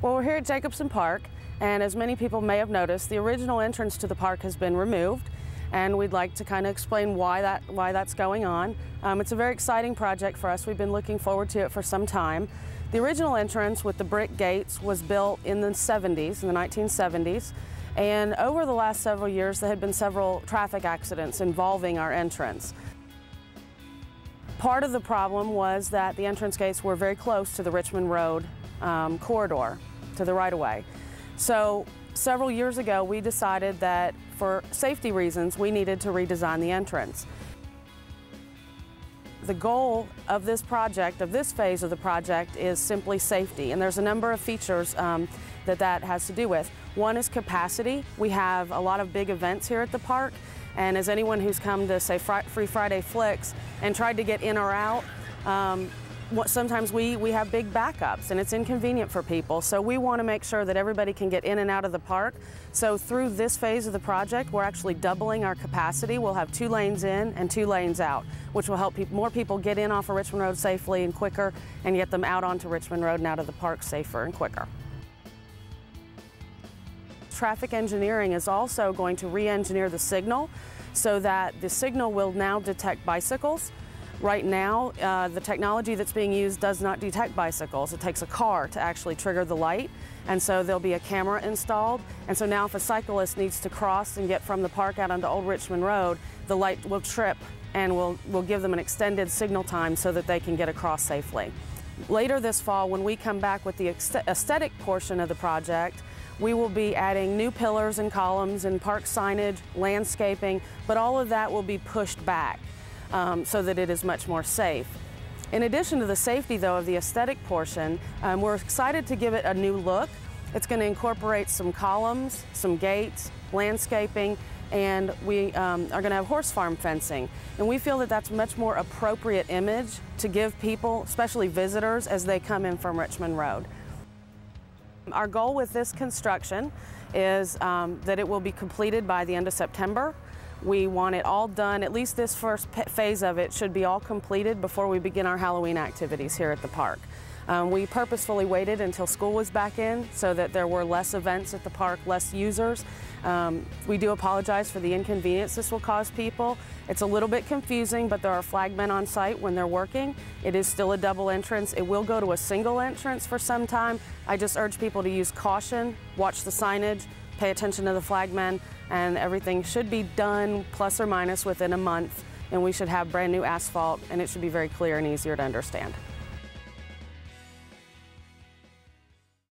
Well, we're here at Jacobson Park, and as many people may have noticed, the original entrance to the park has been removed, and we'd like to kind of explain why that's going on. It's a very exciting project for us. We've been looking forward to it for some time. The original entrance with the brick gates was built in the 70s, in the 1970s, and over the last several years there had been several traffic accidents involving our entrance. Part of the problem was that the entrance gates were very close to the Richmond Road corridor, to the right-of-way. So several years ago we decided that for safety reasons we needed to redesign the entrance. The goal of this project, of this phase of the project, is simply safety, and there's a number of features that has to do with. One is capacity. We have a lot of big events here at the park, and as anyone who's come to, say, Free Friday Flicks and tried to get in or out, sometimes we have big backups and it's inconvenient for people. So we want to make sure that everybody can get in and out of the park. So through this phase of the project, we're actually doubling our capacity. We'll have 2 lanes in and 2 lanes out, which will help more people get in off of Richmond Road safely and quicker, and get them out onto Richmond Road and out of the park safer and quicker. Traffic engineering is also going to re-engineer the signal so that the signal will now detect bicycles. Right now, the technology that's being used does not detect bicycles. It takes a car to actually trigger the light, and so there'll be a camera installed. And so now if a cyclist needs to cross and get from the park out onto Old Richmond Road, the light will trip and will give them an extended signal time so that they can get across safely. Later this fall, when we come back with the aesthetic portion of the project, we will be adding new pillars and columns and park signage, landscaping, but all of that will be pushed back so that it is much more safe. In addition to the safety, though, of the aesthetic portion, we're excited to give it a new look. It's going to incorporate some columns, some gates, landscaping, and we are going to have horse farm fencing. And we feel that that's a much more appropriate image to give people, especially visitors, as they come in from Richmond Road. Our goal with this construction is that it will be completed by the end of September. We want it all done, at least this first phase of it should be all completed before we begin our Halloween activities here at the park. We purposefully waited until school was back in so that there were less events at the park, less users. We do apologize for the inconvenience this will cause people. It's a little bit confusing, but there are flagmen on site when they're working. It is still a double entrance. It will go to a single entrance for some time. I just urge people to use caution, watch the signage, pay attention to the flagmen, and everything should be done plus or minus within a month, and we should have brand new asphalt, and it should be very clear and easier to understand.